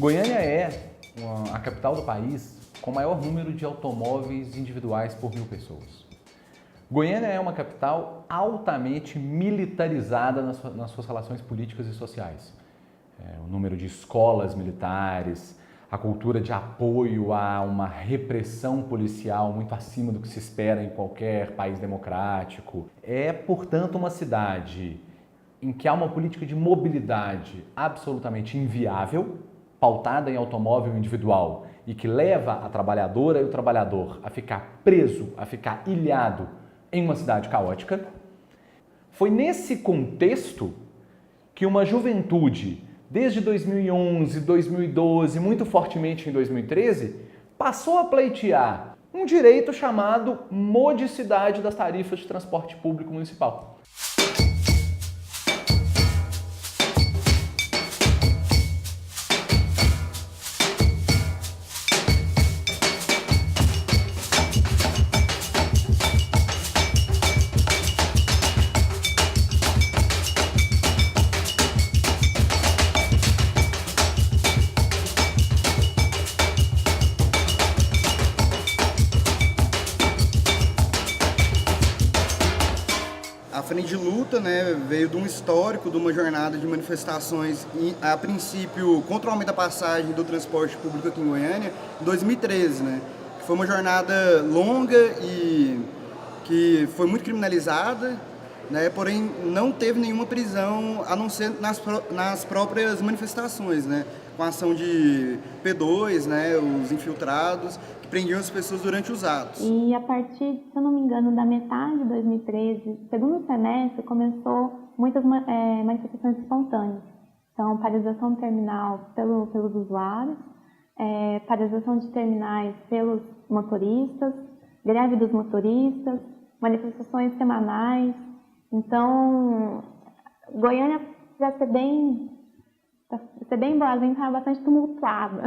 Goiânia é a capital do país com o maior número de automóveis individuais por 1.000 pessoas. Goiânia é uma capital altamente militarizada nas suas relações políticas e sociais. O número de escolas militares, a cultura de apoio a uma repressão policial muito acima do que se espera em qualquer país democrático. É, portanto, uma cidade em que há uma política de mobilidade absolutamente inviável, pautada em automóvel individual e que leva a trabalhadora e o trabalhador a ficar preso, a ficar ilhado em uma cidade caótica. Foi nesse contexto que uma juventude, desde 2011, 2012, muito fortemente em 2013, passou a pleitear um direito chamado modicidade das tarifas de transporte público municipal. A Frente de Luta, né, veio de um histórico, de uma jornada de manifestações, a princípio, contra o aumento da passagem do transporte público aqui em Goiânia, em 2013, né, que foi uma jornada longa e que foi muito criminalizada, né, porém não teve nenhuma prisão, a não ser nas próprias manifestações, né, com a ação de P2, né, os infiltrados, que prendiam as pessoas durante os atos. E a partir, se eu não me engano, da metade de 2013, segundo semestre, começou muitas manifestações espontâneas. Então, paralisação do terminal pelos usuários, paralisação de terminais pelos motoristas, greve dos motoristas, manifestações semanais. Então, Goiânia, para ser bem boazinha, estava bastante tumultuada.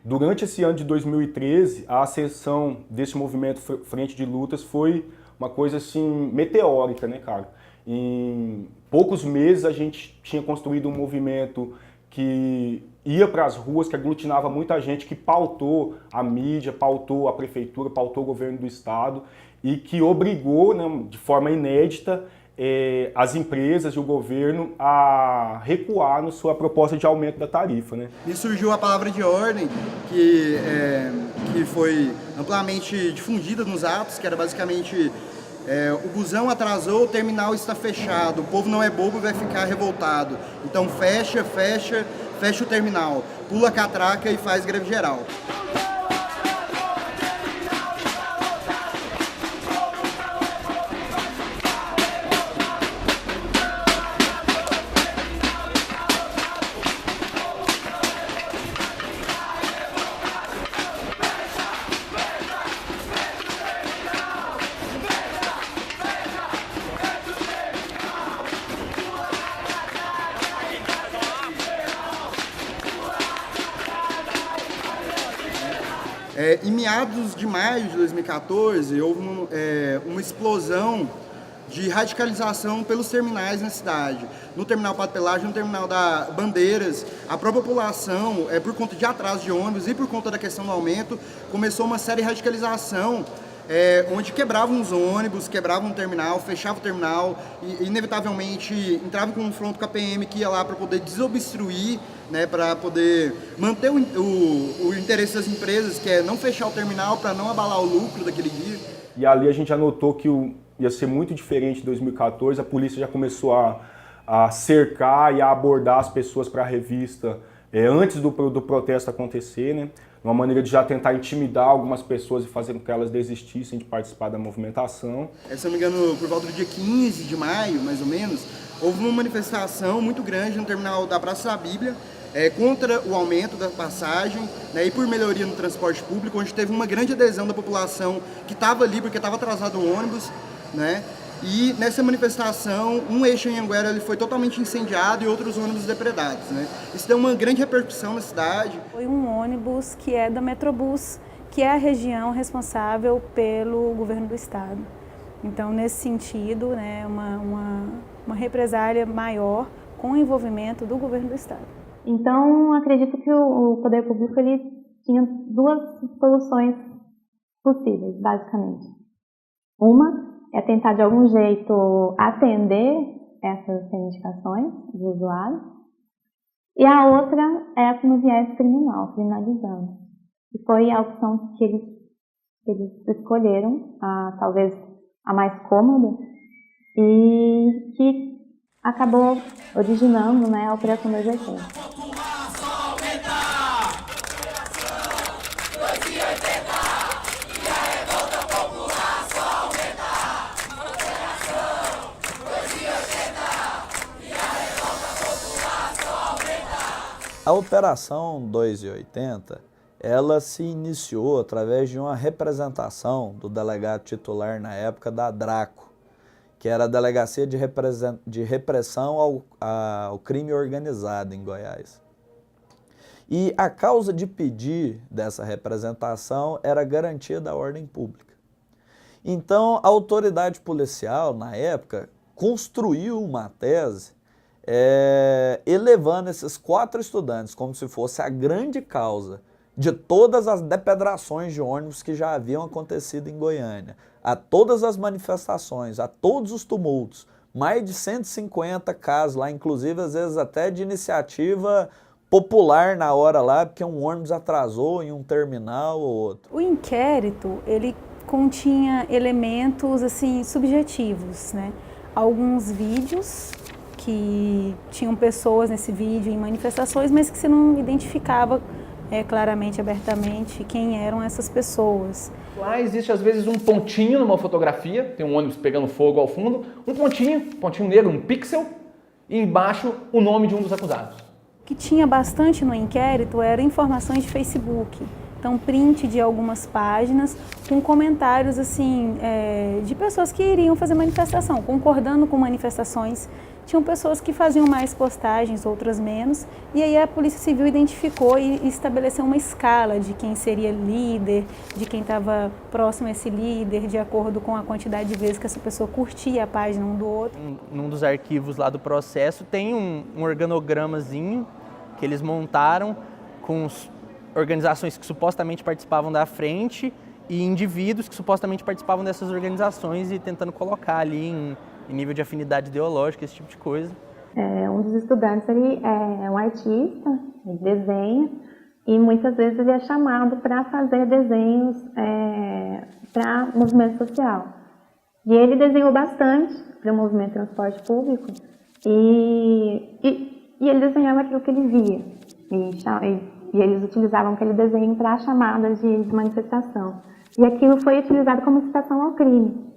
Durante esse ano de 2013, a ascensão desse movimento Frente de Lutas foi uma coisa assim meteórica, né, cara? Em poucos meses a gente tinha construído um movimento que ia para as ruas, que aglutinava muita gente, que pautou a mídia, pautou a prefeitura, pautou o governo do estado e que obrigou, né, de forma inédita, as empresas e o governo a recuar na sua proposta de aumento da tarifa, né? E surgiu a palavra de ordem que foi amplamente difundida nos atos, que era basicamente o busão atrasou, o terminal está fechado, o povo não é bobo e vai ficar revoltado. Então fecha o terminal, pula a catraca e faz greve geral. Em meados de maio de 2014, houve uma explosão de radicalização pelos terminais na cidade. No terminal Pato Pelágio, no terminal da Bandeiras, a própria população, por conta de atraso de ônibus e por conta da questão do aumento, começou uma série de radicalização, onde quebravam os ônibus, quebravam o terminal, fechavam o terminal e inevitavelmente entrava em confronto com a PM que ia lá para poder desobstruir, né, para poder manter o interesse das empresas, que é não fechar o terminal para não abalar o lucro daquele dia. E ali a gente já notou que ia ser muito diferente em 2014, a polícia já começou a cercar e a abordar as pessoas para a revista antes do protesto acontecer, né? Uma maneira de já tentar intimidar algumas pessoas e fazer com que elas desistissem de participar da movimentação. Se não me engano, por volta do dia 15 de maio, mais ou menos, houve uma manifestação muito grande no terminal da Praça da Bíblia, contra o aumento da passagem, né, e por melhoria no transporte público, onde teve uma grande adesão da população que estava ali porque estava atrasado o ônibus, né? E nessa manifestação, um eixo em Anhanguera ele foi totalmente incendiado e outros ônibus depredados, né? Isso deu uma grande repercussão na cidade. Foi um ônibus que é da Metrobus, que é a região responsável pelo governo do estado. Então, nesse sentido, né, uma represália maior com o envolvimento do governo do estado. Então, acredito que o poder público ele tinha duas soluções possíveis, basicamente. Uma é tentar, de algum jeito, atender essas reivindicações do usuário, e a outra é no viés criminal, criminalizando. E foi a opção que eles escolheram, talvez a mais cômoda, e que acabou originando, né, a Operação 280. A Operação 280, ela se iniciou através de uma representação do delegado titular na época da DRACO, que era a Delegacia de Repressão ao Crime Organizado em Goiás. E a causa de pedir dessa representação era a garantia da ordem pública. Então, a autoridade policial, na época, construiu uma tese elevando esses 4 estudantes como se fosse a grande causa de todas as depedrações de ônibus que já haviam acontecido em Goiânia, a todas as manifestações, a todos os tumultos, mais de 150 casos lá, inclusive às vezes até de iniciativa popular na hora lá, porque um ônibus atrasou em um terminal ou outro. O inquérito, ele continha elementos assim subjetivos, né? Alguns vídeos que tinham pessoas nesse vídeo em manifestações, mas que você não identificava claramente, abertamente, quem eram essas pessoas. Lá existe às vezes um pontinho numa fotografia, tem um ônibus pegando fogo ao fundo, um pontinho negro, um pixel, e embaixo o nome de um dos acusados. O que tinha bastante no inquérito era informações de Facebook. Então, print de algumas páginas com comentários assim, de pessoas que iriam fazer manifestação, concordando com manifestações. Tinham pessoas que faziam mais postagens, outras menos, e aí a Polícia Civil identificou e estabeleceu uma escala de quem seria líder, de quem estava próximo a esse líder, de acordo com a quantidade de vezes que essa pessoa curtia a página um do outro. Num dos arquivos lá do processo tem um organogramazinho que eles montaram com organizações que supostamente participavam da frente e indivíduos que supostamente participavam dessas organizações e tentando colocar ali em nível de afinidade ideológica, esse tipo de coisa. Um dos estudantes ele é um artista, ele desenha, e muitas vezes ele é chamado para fazer desenhos para movimento social. E ele desenhou bastante para o movimento de transporte público, e ele desenhava aquilo que ele via. E eles utilizavam aquele desenho para chamadas de manifestação. E aquilo foi utilizado como incitação ao crime.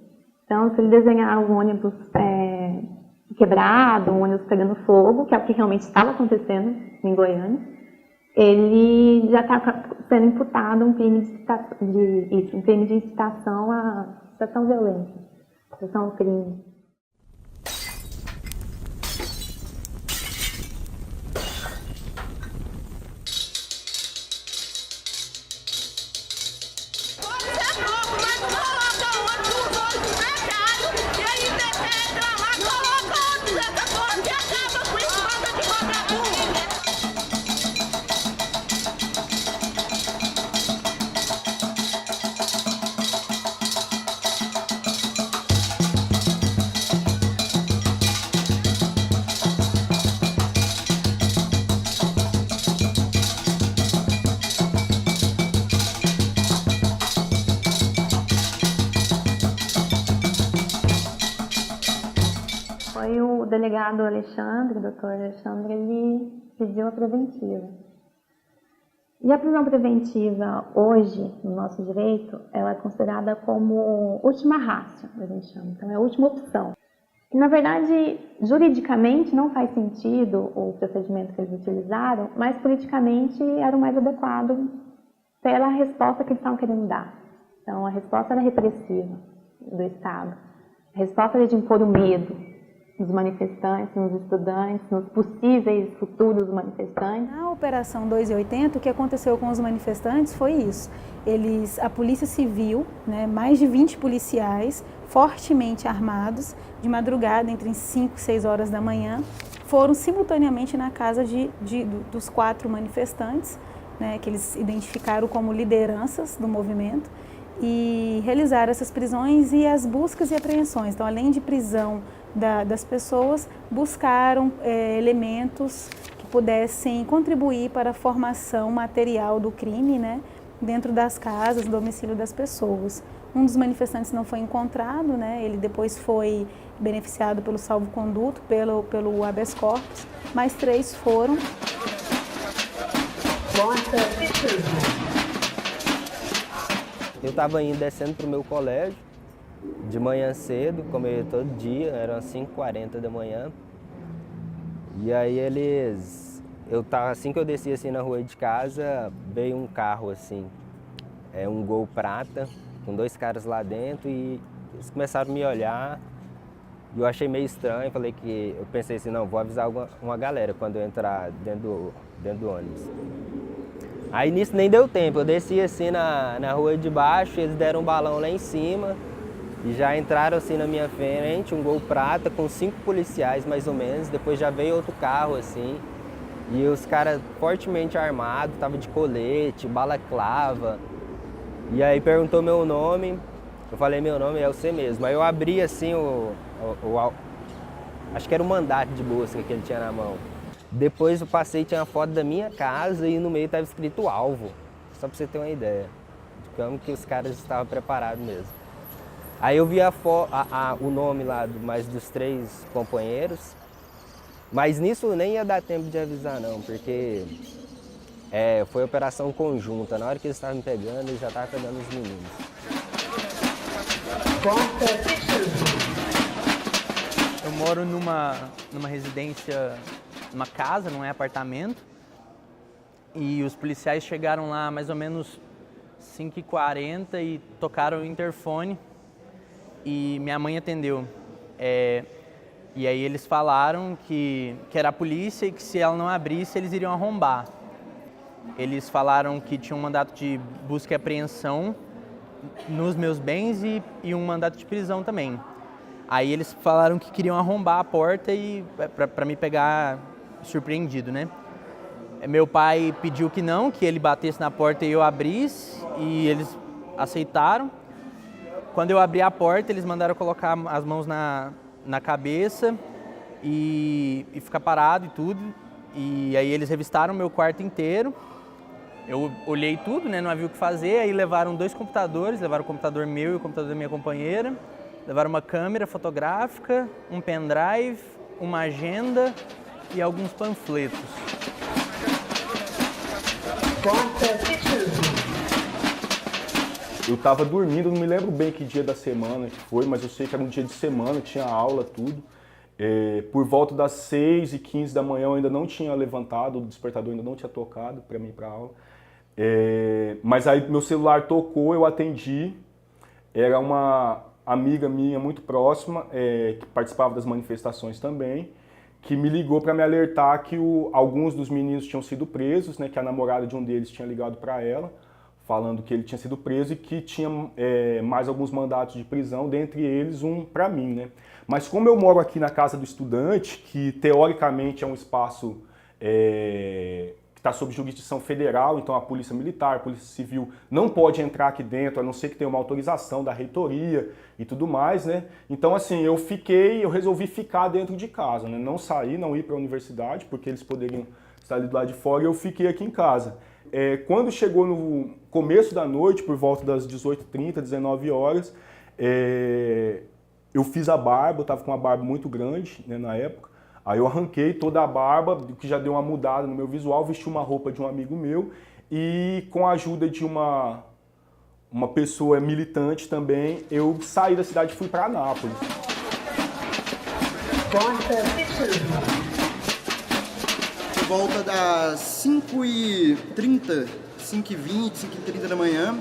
Então, se ele desenhar um ônibus quebrado, um ônibus pegando fogo, que é o que realmente estava acontecendo em Goiânia, ele já está sendo imputado um crime de incitação à incitação violenta, incitação ao crime. Foi o delegado Alexandre, o doutor Alexandre, ele pediu a preventiva. E a prisão preventiva, hoje, no nosso direito, ela é considerada como última ratio, a gente chama. Então, é a última opção. E, na verdade, juridicamente não faz sentido o procedimento que eles utilizaram, mas politicamente era o mais adequado pela resposta que eles estavam querendo dar. Então, a resposta era repressiva do Estado. A resposta era de impor o medo nos manifestantes, nos estudantes, nos possíveis futuros manifestantes. Na Operação 280, o que aconteceu com os manifestantes foi isso. A Polícia Civil, né, mais de 20 policiais, fortemente armados, de madrugada, entre 5 e 6 horas da manhã, foram simultaneamente na casa dos 4 manifestantes, né, que eles identificaram como lideranças do movimento, e realizaram essas prisões e as buscas e apreensões. Então, além de prisão das pessoas, buscaram elementos que pudessem contribuir para a formação material do crime, né, dentro das casas, do domicílio das pessoas. Um dos manifestantes não foi encontrado, né, ele depois foi beneficiado pelo salvo-conduto, pelo habeas corpus, mas 3 foram. Eu estava indo descendo para o meu colégio, de manhã cedo, como eu ia todo dia, eram 5h40 da manhã. E aí assim que eu desci assim na rua de casa, veio um carro assim, um Gol prata, com 2 caras lá dentro, e eles começaram a me olhar. E eu achei meio estranho, eu pensei assim, não, vou avisar uma galera quando eu entrar dentro do ônibus. Aí nisso nem deu tempo, eu desci assim na rua de baixo, eles deram um balão lá em cima e já entraram assim na minha frente, um Gol prata com 5 policiais mais ou menos, depois já veio outro carro assim, e os caras fortemente armados, tava de colete, balaclava, e aí perguntou meu nome, eu falei meu nome é você mesmo, aí eu abri assim acho que era o mandato de busca que ele tinha na mão. Depois eu passei e tinha uma foto da minha casa e no meio estava escrito alvo, só para você ter uma ideia de como que os caras estavam preparados mesmo. Aí eu vi o nome lá mais dos 3 companheiros, mas nisso nem ia dar tempo de avisar não, porque foi operação conjunta, na hora que eles estavam me pegando, eles já estavam pegando os meninos. Eu moro numa residência, numa casa, não é apartamento, e os policiais chegaram lá mais ou menos 5h40 e tocaram o interfone e minha mãe atendeu. E aí eles falaram que era a polícia e que se ela não abrisse eles iriam arrombar. Eles falaram que tinha um mandato de busca e apreensão nos meus bens e um mandato de prisão também. Aí eles falaram que queriam arrombar a porta e para me pegar surpreendido, né? Meu pai pediu que não, que ele batesse na porta e eu abrisse, e eles aceitaram. Quando eu abri a porta, eles mandaram colocar as mãos na cabeça e ficar parado e tudo. E aí eles revistaram o meu quarto inteiro. Eu olhei tudo, né? Não havia o que fazer. Aí levaram 2 computadores, levaram o computador meu e o computador da minha companheira. Levaram uma câmera fotográfica, um pendrive, uma agenda e alguns panfletos. Eu estava dormindo, não me lembro bem que dia da semana que foi, mas eu sei que era um dia de semana, tinha aula, tudo. Por volta das 6h15 da manhã eu ainda não tinha levantado, o despertador ainda não tinha tocado para mim ir para aula. Mas aí meu celular tocou, eu atendi, era uma amiga minha muito próxima, que participava das manifestações também, que me ligou para me alertar que alguns dos meninos tinham sido presos, né, que a namorada de um deles tinha ligado para ela, falando que ele tinha sido preso e que tinha mais alguns mandatos de prisão, dentre eles um para mim, né? Mas como eu moro aqui na Casa do Estudante, que teoricamente é um espaço que está sob jurisdição federal, então a Polícia Militar, a Polícia Civil não pode entrar aqui dentro, a não ser que tenha uma autorização da reitoria e tudo mais, né? Então assim, eu resolvi ficar dentro de casa, né? Não sair, não ir para a universidade, porque eles poderiam estar ali do lado de fora, e eu fiquei aqui em casa. Quando chegou no começo da noite, por volta das 18h30, 19 horas, eu fiz a barba, eu estava com uma barba muito grande, né, na época. Aí eu arranquei toda a barba, que já deu uma mudada no meu visual, vesti uma roupa de um amigo meu e com a ajuda de uma pessoa militante também, eu saí da cidade e fui para Anápolis. Por volta das 5h30, 5h20, 5h30 da manhã,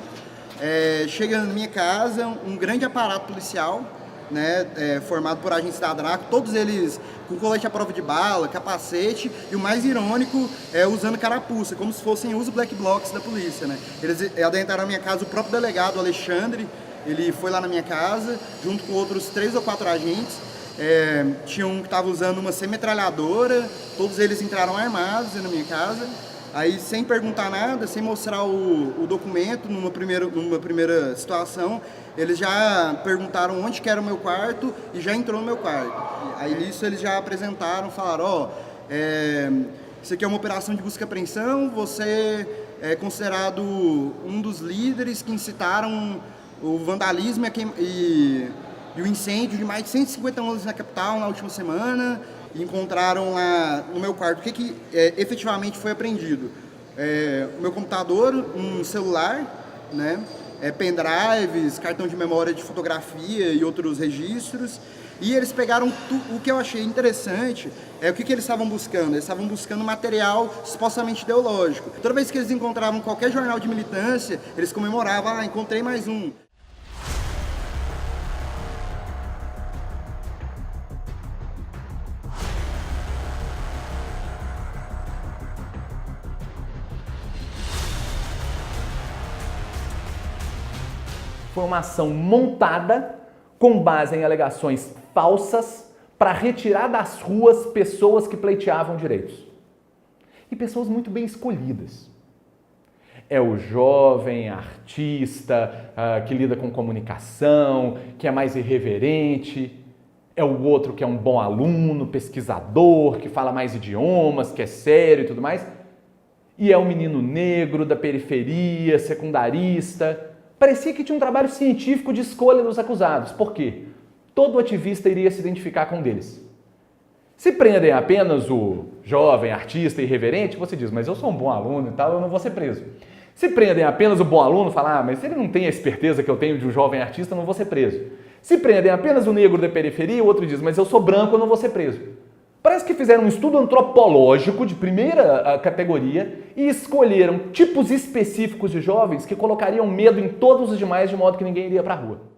chega na minha casa um grande aparato policial, né, formado por agentes da Draco, todos eles com colete à prova de bala, capacete e o mais irônico usando carapuça, como se fossem os black blocs da polícia, né? Eles adentraram na minha casa, o próprio delegado Alexandre, ele foi lá na minha casa junto com outros 3 ou 4 agentes tinha um que estava usando uma semi-metralhadora, todos eles entraram armados na minha casa. Aí, sem perguntar nada, sem mostrar o documento, numa primeira situação, eles já perguntaram onde que era o meu quarto e já entrou no meu quarto. Aí, nisso, eles já apresentaram, falaram, isso aqui é uma operação de busca e apreensão, você é considerado um dos líderes que incitaram o vandalismo e o incêndio de mais de 150 ônibus na capital na última semana. Encontraram lá no meu quarto o que efetivamente foi apreendido. O meu computador, um celular, né, pendrives, cartão de memória de fotografia e outros registros. E eles pegaram o que eu achei interessante, o que eles estavam buscando? Eles estavam buscando material supostamente ideológico. Toda vez que eles encontravam qualquer jornal de militância, eles comemoravam, encontrei mais um. Foi uma ação montada com base em alegações falsas para retirar das ruas pessoas que pleiteavam direitos. E pessoas muito bem escolhidas. É o jovem artista que lida com comunicação, que é mais irreverente. É o outro que é um bom aluno, pesquisador, que fala mais idiomas, que é sério e tudo mais. E é o menino negro da periferia, secundarista. Parecia que tinha um trabalho científico de escolha dos acusados. Por quê? Todo ativista iria se identificar com um deles. Se prendem apenas o jovem artista irreverente, você diz, mas eu sou um bom aluno e tal, eu não vou ser preso. Se prendem apenas o bom aluno, fala, mas ele não tem a esperteza que eu tenho de um jovem artista, eu não vou ser preso. Se prendem apenas o negro da periferia, o outro diz, mas eu sou branco, eu não vou ser preso. Parece que fizeram um estudo antropológico de primeira categoria e escolheram tipos específicos de jovens que colocariam medo em todos os demais, de modo que ninguém iria para a rua.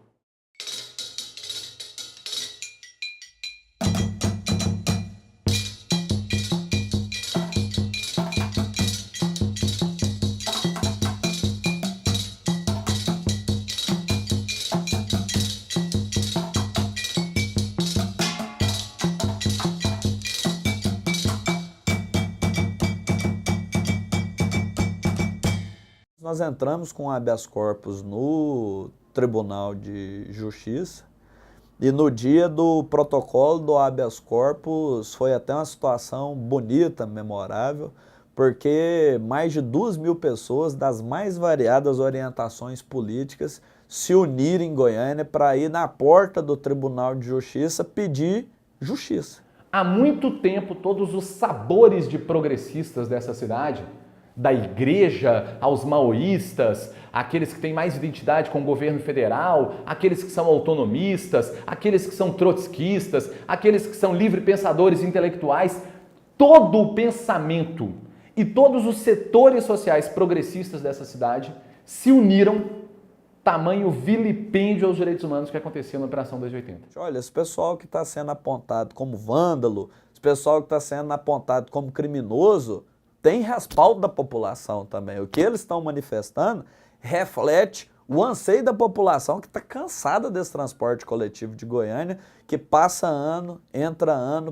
Nós entramos com habeas corpus no Tribunal de Justiça e no dia do protocolo do habeas corpus foi até uma situação bonita, memorável, porque mais de 2.000 pessoas das mais variadas orientações políticas se uniram em Goiânia para ir na porta do Tribunal de Justiça pedir justiça. Há muito tempo, todos os sabores de progressistas dessa cidade, da igreja aos maoístas, aqueles que têm mais identidade com o governo federal, aqueles que são autonomistas, aqueles que são trotskistas, aqueles que são livre-pensadores intelectuais, todo o pensamento e todos os setores sociais progressistas dessa cidade se uniram, tamanho vilipêndio aos direitos humanos que aconteceu na Operação 280. Olha, esse pessoal que está sendo apontado como vândalo, esse pessoal que está sendo apontado como criminoso, tem respaldo da população também. O que eles estão manifestando reflete o anseio da população que está cansada desse transporte coletivo de Goiânia, que passa ano,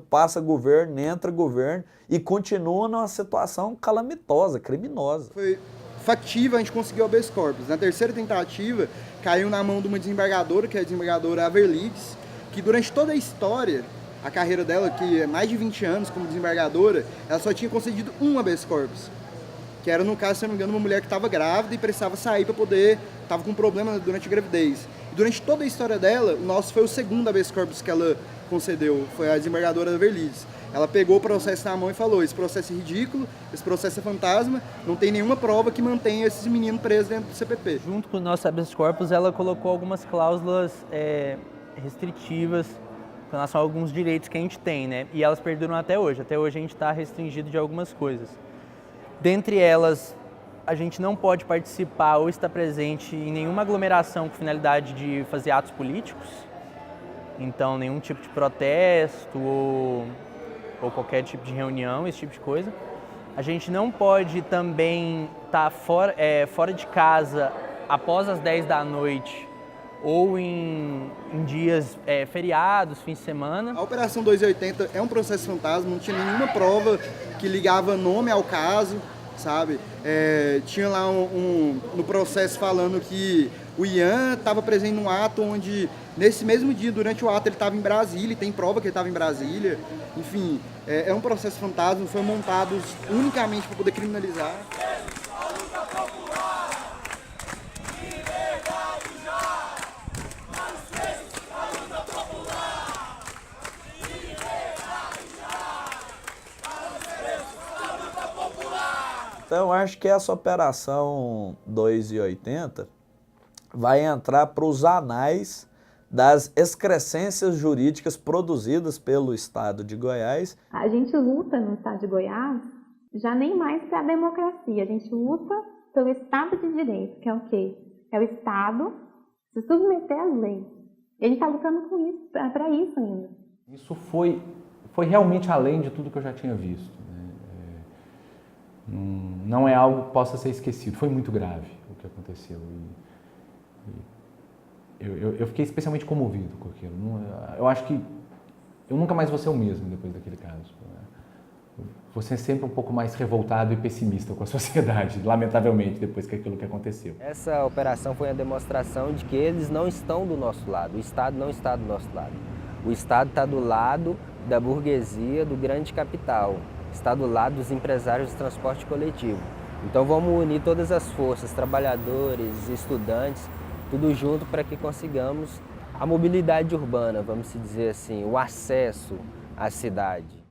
passa governo, entra governo e continua numa situação calamitosa, criminosa. Foi factível, a gente conseguiu o habeas corpus. Na terceira tentativa, caiu na mão de uma desembargadora, que é a desembargadora Averlides, que durante toda a história, a carreira dela, que é mais de 20 anos como desembargadora, ela só tinha concedido um habeas corpus, que era, no caso, se não me engano, uma mulher que estava grávida e precisava sair para poder, estava com um problema durante a gravidez. E durante toda a história dela, o nosso foi o segundo habeas corpus que ela concedeu, foi a desembargadora Averlides. Ela pegou o processo na mão e falou, esse processo é ridículo, esse processo é fantasma, não tem nenhuma prova que mantenha esses meninos presos dentro do CPP. Junto com o nosso habeas corpus, ela colocou algumas cláusulas restritivas com relação a alguns direitos que a gente tem, né? E elas perduram até hoje. Até hoje a gente está restringido de algumas coisas. Dentre elas, a gente não pode participar ou estar presente em nenhuma aglomeração com finalidade de fazer atos políticos. Então, nenhum tipo de protesto ou qualquer tipo de reunião, esse tipo de coisa. A gente não pode também estar fora de casa após as 10 da noite ou em dias feriados, fins de semana. A Operação 280 é um processo fantasma, não tinha nenhuma prova que ligava nome ao caso, sabe? Tinha lá no processo falando que o Ian estava presente num ato onde, nesse mesmo dia, durante o ato, ele estava em Brasília, e tem prova que ele estava em Brasília. Enfim, é um processo fantasma, foi montado unicamente para poder criminalizar. Então, eu acho que essa Operação 280 vai entrar para os anais das excrescências jurídicas produzidas pelo Estado de Goiás. A gente luta no Estado de Goiás já nem mais para a democracia, a gente luta pelo Estado de Direito, que é o quê? É o Estado se submeter às leis. E a gente está lutando com isso, para isso ainda. Isso foi realmente além de tudo que eu já tinha visto. Não é algo que possa ser esquecido. Foi muito grave o que aconteceu. Eu fiquei especialmente comovido com aquilo. Eu acho que eu nunca mais vou ser o mesmo depois daquele caso. Você é sempre um pouco mais revoltado e pessimista com a sociedade, lamentavelmente, depois que aquilo que aconteceu. Essa operação foi a demonstração de que eles não estão do nosso lado, o Estado não está do nosso lado. O Estado está do lado da burguesia, do grande capital. Está do lado dos empresários de transporte coletivo. Então vamos unir todas as forças, trabalhadores, estudantes, tudo junto para que consigamos a mobilidade urbana, vamos dizer assim, o acesso à cidade.